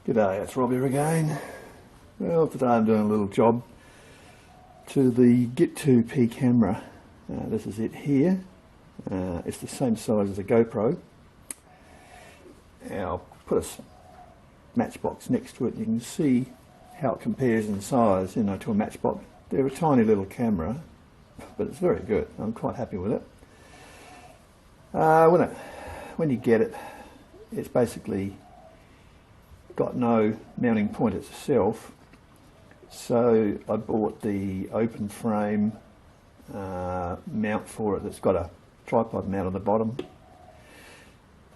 G'day, it's Rob here again. Well, today I'm doing a little job to the Git2P camera. This is it here. It's the same size as a GoPro. Now, I'll put a matchbox next to it. You can see how it compares in size, to a matchbox. They're a tiny little camera, but it's very good. I'm quite happy with it. When you get it, it's basically got no mounting point itself, so I bought the open frame mount for it that's got a tripod mount on the bottom,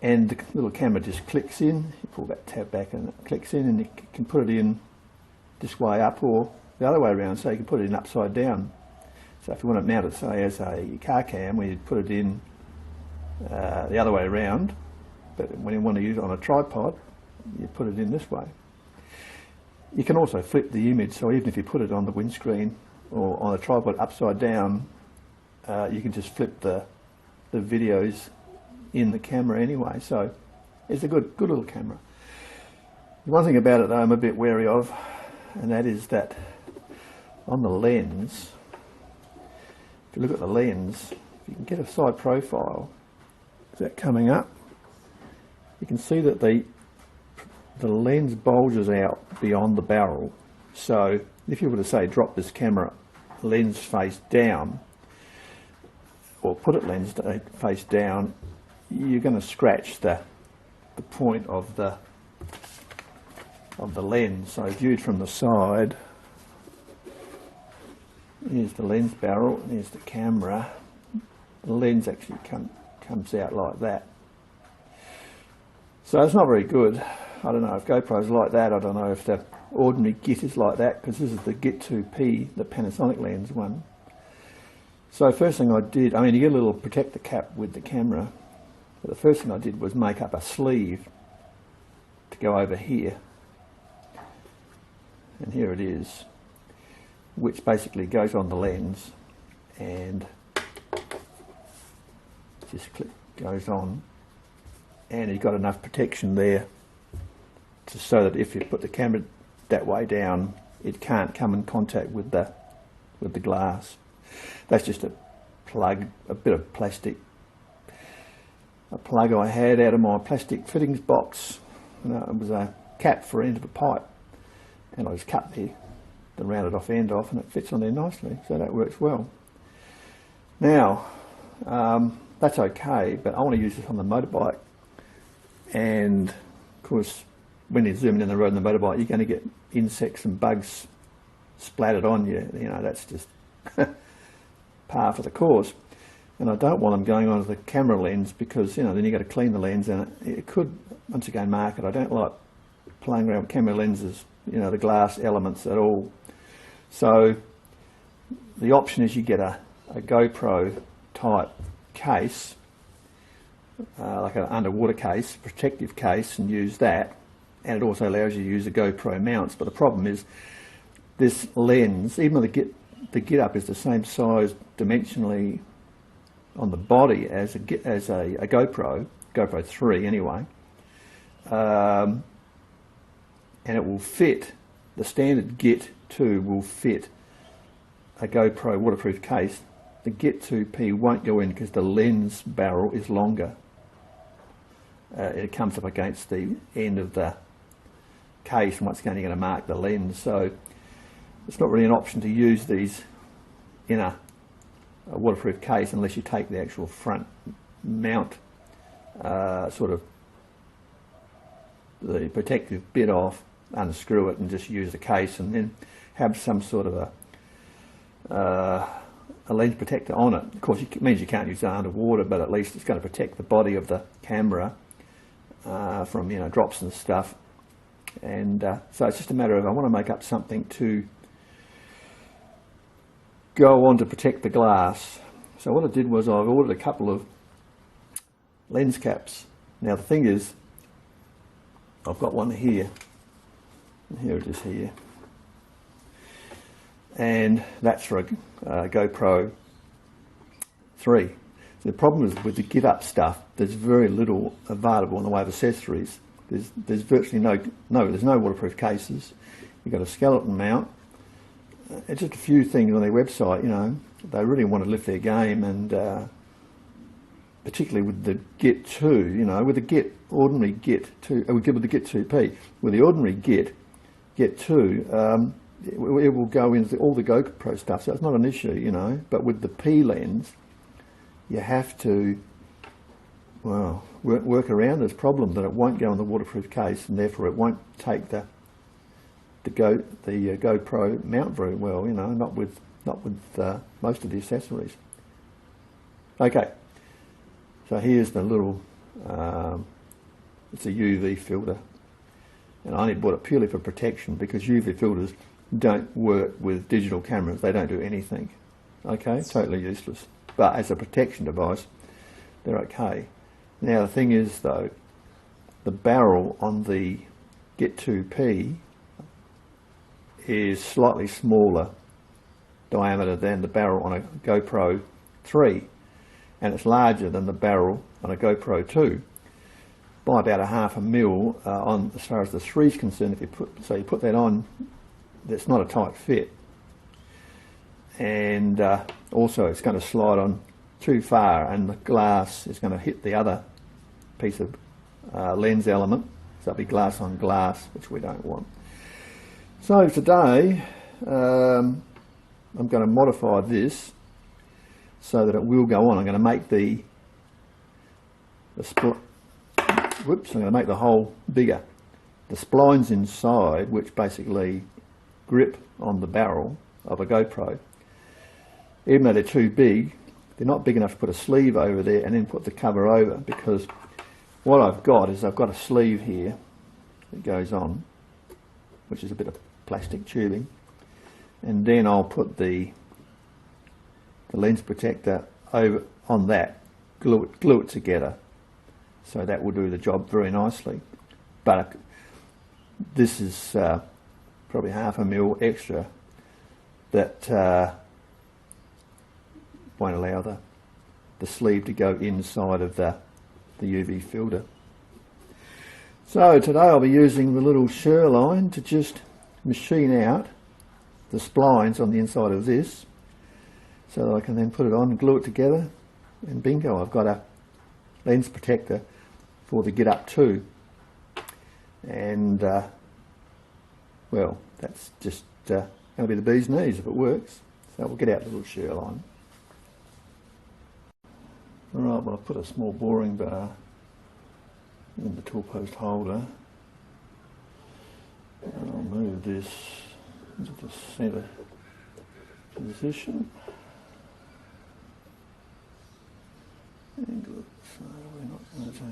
and the little camera just clicks in. You pull that tab back and it clicks in, and you can put it in this way up or the other way around, so you can put it in upside down. So if you want to mount it, say, as a car cam, where you put it in the other way around, but when you want to use it on a tripod, you put it in this way. You can also flip the image, so even if you put it on the windscreen or on a tripod upside down, you can just flip the videos in the camera anyway. So it's a good little camera. The one thing about it though I'm a bit wary of, and that is that on the lens, if you look at the lens, if you can get a side profile, is that coming up? You can see that the lens bulges out beyond the barrel. So if you were to say drop this camera lens face down, or put it lens face down, you're going to scratch the point of the lens. So viewed from the side, here's the lens barrel, and here's the camera. The lens actually comes out like that. So it's not very good. I don't know if GoPro's like that. I don't know if the ordinary Git is like that, because this is the Git2P, the Panasonic lens one. So first thing I did, you get a little protector cap with the camera, but the first thing I did was make up a sleeve to go over here. And here it is, which basically goes on the lens and just goes on. And you've got enough protection there so that if you put the camera that way down, it can't come in contact with the glass. That's just a plug, a bit of plastic, a plug I had out of my plastic fittings box. It was a cap for end of a pipe, and I just cut the rounded off end off, and it fits on there nicely, so that works well. Now, that's okay, but I want to use this on the motorbike, and of course when you're zooming in the road on the motorbike, you're going to get insects and bugs splattered on you. That's just par for the course. And I don't want them going onto the camera lens, because then you've got to clean the lens, and it could, once again, mark it. I don't like playing around with camera lenses, the glass elements at all. So the option is you get a GoPro type case, like an underwater case, protective case, and use that. And it also allows you to use the GoPro mounts. But the problem is this lens, even though the Gitup is the same size dimensionally on the body as a GoPro 3 anyway, and it will fit, the standard Git2 will fit a GoPro waterproof case. The Git2P won't go in because the lens barrel is longer. It comes up against the end of the case, and once again you're going to mark the lens. So it's not really an option to use these in a waterproof case unless you take the actual front mount, sort of the protective bit off, unscrew it, and just use the case, and then have some sort of a lens protector on it. Of course, it means you can't use it underwater, but at least it's going to protect the body of the camera from drops and stuff. And so it's just a matter of, I want to make up something to go on to protect the glass. So what I did was I ordered a couple of lens caps. Now the thing is, I've got one here, and here it is here, and that's for a GoPro 3. So the problem is with the Gitup stuff, there's very little available in the way of accessories. There's virtually there's no waterproof cases. You've got a skeleton mount. It's just a few things on their website, you know. They really want to lift their game, and particularly with the Git2, you know, with the ordinary Git2, with the Git2P, with the ordinary Git2, it will go into all the GoPro stuff, so it's not an issue, you know. But with the P lens, you have to, well, work around this problem that it won't go in the waterproof case, and therefore it won't take the GoPro mount very well, you know, not with most of the accessories. Okay, so here's the little, it's a UV filter, and I only bought it purely for protection because UV filters don't work with digital cameras. They don't do anything. Okay, totally useless. But as a protection device, they're okay. Now the thing is though, the barrel on the Git2P is slightly smaller diameter than the barrel on a GoPro 3, and it's larger than the barrel on a GoPro 2 by about 0.5 mil on as far as the 3 is concerned. If you put that on, it's not a tight fit, and also it's going to slide on too far, and the glass is going to hit the other piece of lens element, so it'll be glass on glass, which we don't want. So today I'm going to modify this so that it will go on. I'm going to make I'm going to make the hole bigger. The splines inside, which basically grip on the barrel of a GoPro, even though they're too big, they're not big enough to put a sleeve over there and then put the cover over, because what I've got is I've got a sleeve here that goes on, which is a bit of plastic tubing, and then I'll put the lens protector over on that, glue it together, so that will do the job very nicely. But this is probably 0.5 mil extra that won't allow the sleeve to go inside of the UV filter. So today I'll be using the little Sherline to just machine out the splines on the inside of this, so that I can then put it on and glue it together, and bingo, I've got a lens protector for the Gitup 2. And well, that's just going to be the bee's knees if it works. So we'll get out the little Sherline. Alright, well, I've put a small boring bar in the tool post holder, and I'll move this into the centre position and glue it, so we're not going to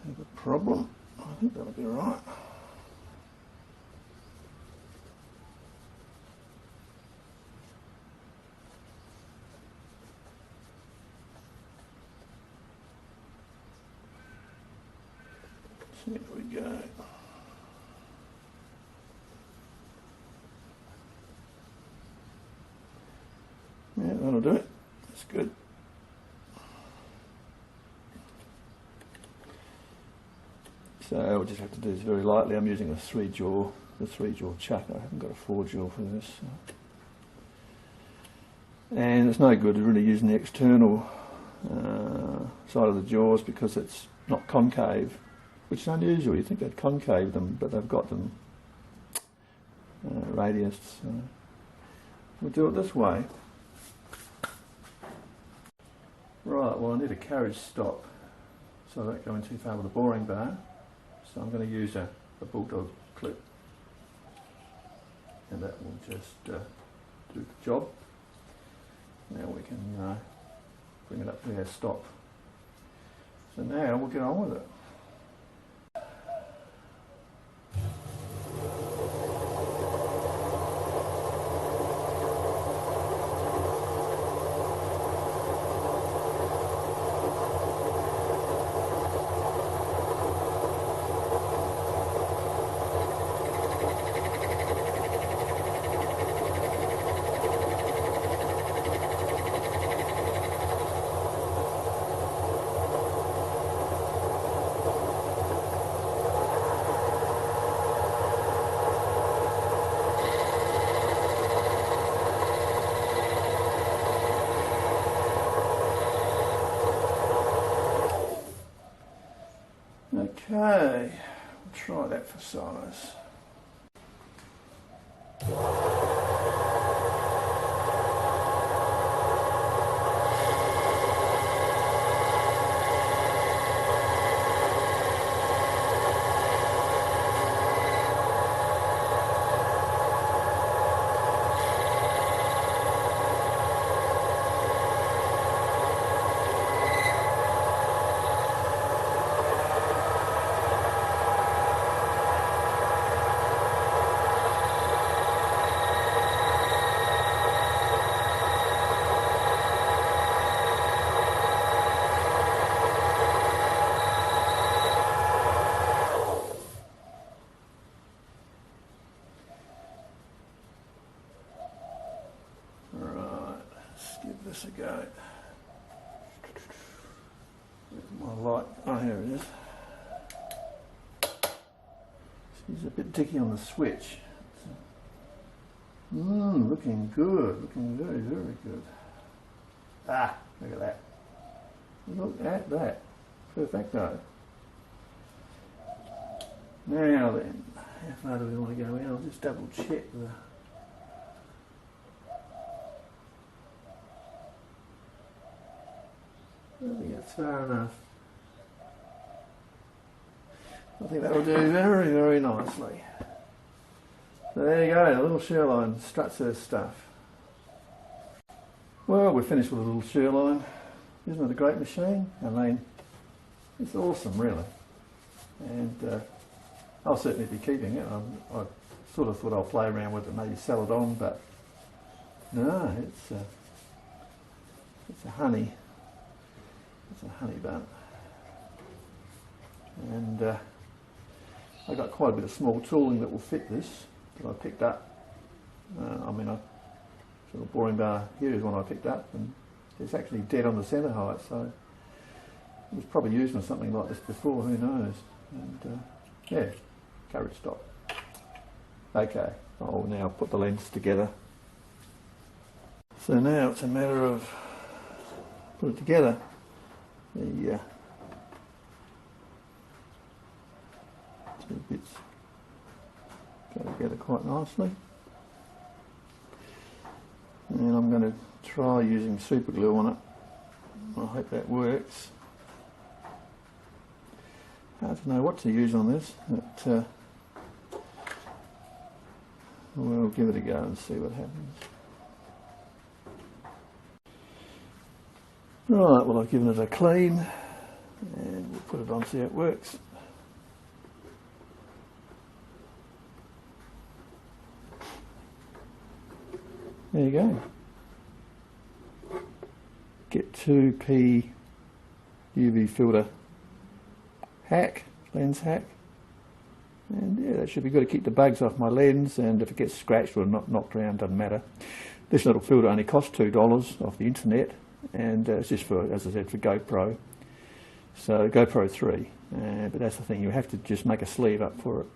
have a problem. I think that'll be right. So there we go. Yeah, that'll do it. That's good. So all we just have to do this very lightly. I'm using the 3-jaw chuck. I haven't got a 4-jaw for this. So. And it's no good really using the external side of the jaws because it's not concave, which is unusual. You think they'd concave them, but they've got them radiused. So we'll do it this way. Right, well, I need a carriage stop so I don't go in too far with the boring bar. So I'm going to use a bulldog clip, and that will just do the job. Now we can bring it up to our stop. So now we'll get on with it. Okay, we'll try that for size. This a go. Where's my light? Oh, here it is. She's a bit dicky on the switch. Looking good. Looking very, very good. Ah, look at that. Look at that. Perfecto. Now then, how far do we want to go in? I'll just double check the... I think it's far enough. I think that'll do very, very nicely. So there you go, the little Sherline struts her stuff. Well, we're finished with a little Sherline. Isn't it a great machine? I mean, it's awesome, really. And I'll certainly be keeping it. I sort of thought I'll play around with it, maybe sell it on, but no, it's a honey. It's a honey bun, and I got quite a bit of small tooling that will fit this that I picked up. I mean, a sort of boring bar here is one I picked up, and it's actually dead on the centre height, so it was probably used on something like this before, who knows. And yeah, courage stop. Okay, I'll now put the lens together. So now it's a matter of put it together. The two bits go together quite nicely, and I'm going to try using super glue on it. I hope that works. Hard to know what to use on this, but we'll give it a go and see what happens. Right, well, I've given it a clean, and we'll put it on, see how it works. There you go. Git2P UV filter hack, lens hack. And yeah, that should be good to keep the bugs off my lens, and if it gets scratched or knocked around, doesn't matter. This little filter only costs $2 off the internet. And it's just for, as I said, for GoPro. So GoPro 3, but that's the thing, you have to just make a sleeve up for it.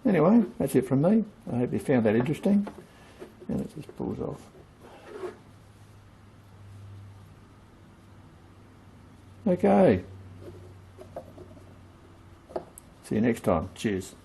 Anyway, that's it from me. I hope you found that interesting. And it just pulls off. Okay. See you next time. Cheers.